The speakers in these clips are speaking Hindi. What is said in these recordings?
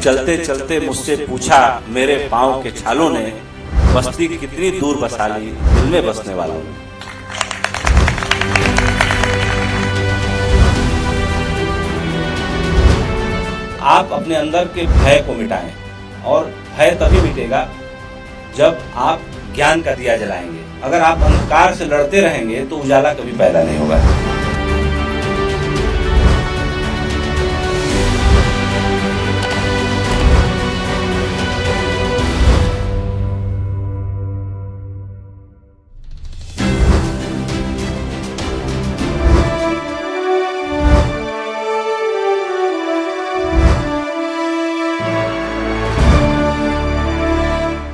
चलते चलते मुझसे पूछा मेरे पाँव के छालों ने, बस्ती कितनी दूर बसा ली दिल में बसने वालों ने। आप अपने अंदर के भय को मिटाएं, और भय तभी मिटेगा जब आप ज्ञान का दिया जलाएंगे। अगर आप अंधकार से लड़ते रहेंगे तो उजाला कभी पैदा नहीं होगा।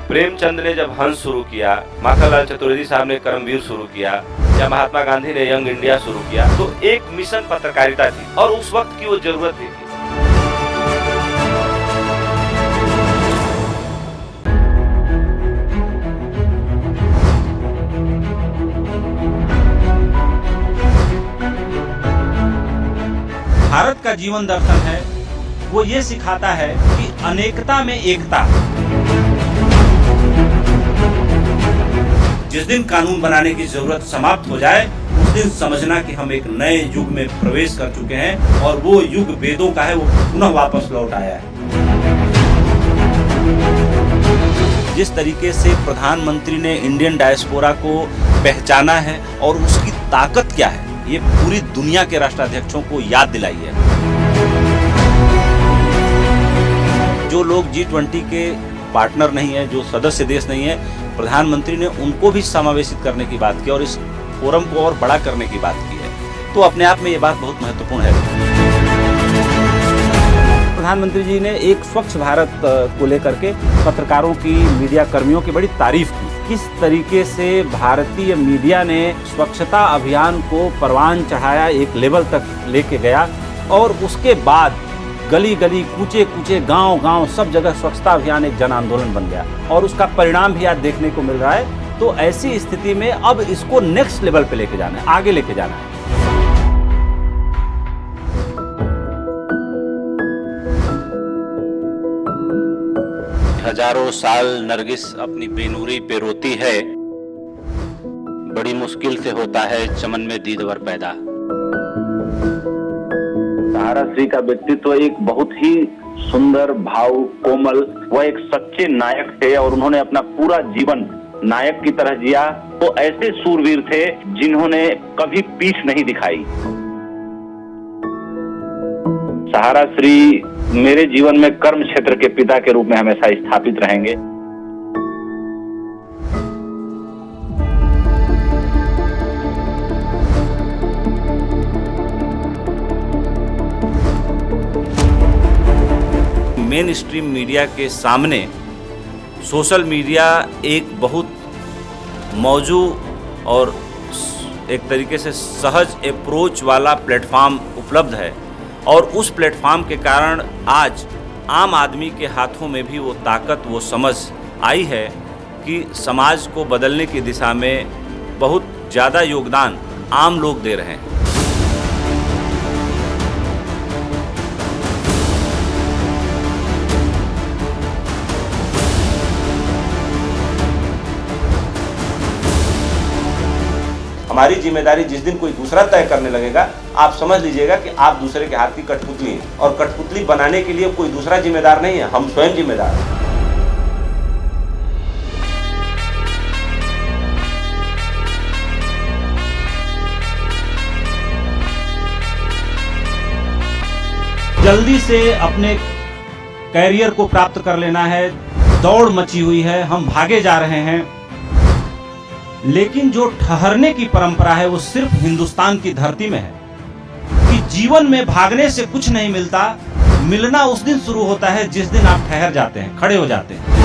प्रेमचंद ने जब हंस शुरू किया, माखनलाल चतुर्वेदी साहब ने कर्मवीर शुरू किया, या महात्मा गांधी ने यंग इंडिया शुरू किया, तो एक मिशन पत्रकारिता थी और उस वक्त की वो जरूरत थी। भारत का जीवन दर्शन है, वो ये सिखाता है कि अनेकता में एकता। जिस दिन कानून बनाने की जरूरत समाप्त हो जाए, उस दिन समझना कि हम एक नए युग में प्रवेश कर चुके हैं, और वो युग वेदों का है, वो पुनः वापस लौट आया है। जिस तरीके से प्रधानमंत्री ने इंडियन डायस्पोरा को पहचाना है और उसकी ताकत क्या है, ये पूरी दुनिया के राष्ट्राध्यक्षों को याद दिलाई है। जो लोग G20 के पार्टनर नहीं है, जो सदस्य देश नहीं है, प्रधानमंत्री ने उनको भी समावेशित करने की बात की और इस फोरम को और बड़ा करने की बात की है। तो अपने आप में ये बात बहुत महत्वपूर्ण है। प्रधानमंत्री जी ने एक स्वच्छ भारत को लेकर के पत्रकारों की, मीडिया कर्मियों की बड़ी तारीफ की। किस तरीके से भारतीय मीडिया ने स्वच्छता अभियान को परवान चढ़ाया, एक लेवल तक लेके गया, और उसके बाद गली गली, कूचे कूचे, गांव गांव, सब जगह स्वच्छता अभियान एक जन आंदोलन बन गया, और उसका परिणाम भी आज देखने को मिल रहा है। तो ऐसी स्थिति में अब इसको नेक्स्ट लेवल पे लेके जाना है, आगे लेके जाना है। हजारों साल नरगिस अपनी बेनूरी पे रोती है, बड़ी मुश्किल से होता है चमन में दीदवर पैदा। सहारा श्री का व्यक्तित्व एक बहुत ही सुंदर, भाव कोमल, वह एक सच्चे नायक थे और उन्होंने अपना पूरा जीवन नायक की तरह जिया। तो ऐसे सूरवीर थे जिन्होंने कभी पीठ नहीं दिखाई। सहारा श्री मेरे जीवन में कर्म क्षेत्र के पिता के रूप में हमेशा स्थापित रहेंगे। मेन स्ट्रीम मीडिया के सामने सोशल मीडिया एक बहुत मौजूद और एक तरीके से सहज अप्रोच वाला प्लेटफॉर्म उपलब्ध है, और उस प्लेटफॉर्म के कारण आज आम आदमी के हाथों में भी वो ताकत, वो समझ आई है कि समाज को बदलने की दिशा में बहुत ज़्यादा योगदान आम लोग दे रहे हैं। हमारी जिम्मेदारी जिस दिन कोई दूसरा तय करने लगेगा, आप समझ लीजिएगा कि आप दूसरे के हाथ की कठपुतली हैं, और कठपुतली बनाने के लिए कोई दूसरा जिम्मेदार नहीं है, हम स्वयं जिम्मेदार हैं। जल्दी से अपने कैरियर को प्राप्त कर लेना है, दौड़ मची हुई है, हम भागे जा रहे हैं, लेकिन जो ठहरने की परंपरा है वो सिर्फ हिंदुस्तान की धरती में है। कि जीवन में भागने से कुछ नहीं मिलता, मिलना उस दिन शुरू होता है जिस दिन आप ठहर जाते हैं, खड़े हो जाते हैं।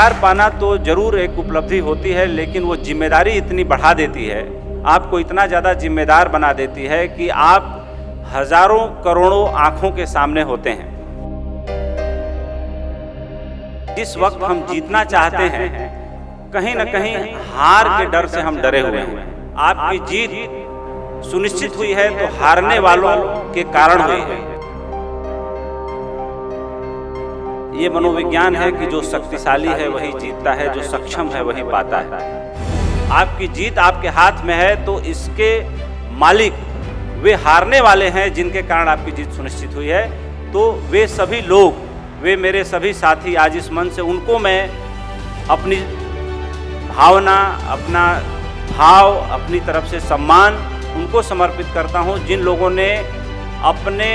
अधिकार पाना तो जरूर एक उपलब्धि होती है, लेकिन वो जिम्मेदारी इतनी बढ़ा देती है, आपको इतना ज़्यादा जिम्मेदार बना देती है कि आप हजारों करोड़ों आंखों के सामने होते हैं। जिस वक्त हम जीतना चाहते हैं, कहीं न कहीं हार के डर से हम डरे हुए हैं। आपकी जीत सुनिश्चित हुई है तो हारने वालों के कारण हुई है। ये मनोविज्ञान है कि जो शक्तिशाली है वही जीतता है, जो सक्षम है वही पाता है। आपकी जीत आपके हाथ में है तो इसके मालिक वे हारने वाले हैं जिनके कारण आपकी जीत सुनिश्चित हुई है। तो वे सभी लोग, वे मेरे सभी साथी आज इस मंच से, उनको मैं अपनी भावना, अपना भाव, अपनी तरफ से सम्मान उनको समर्पित करता हूं, जिन लोगों ने अपने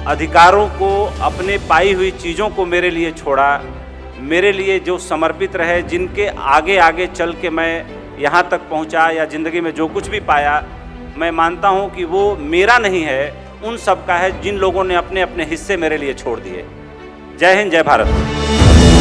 अधिकारों को, अपने पाई हुई चीज़ों को मेरे लिए छोड़ा, मेरे लिए जो समर्पित रहे, जिनके आगे आगे चल के मैं यहाँ तक पहुँचा या ज़िंदगी में जो कुछ भी पाया, मैं मानता हूँ कि वो मेरा नहीं है, उन सब का है, जिन लोगों ने अपने अपने हिस्से मेरे लिए छोड़ दिए। जय हिंद, जय भारत।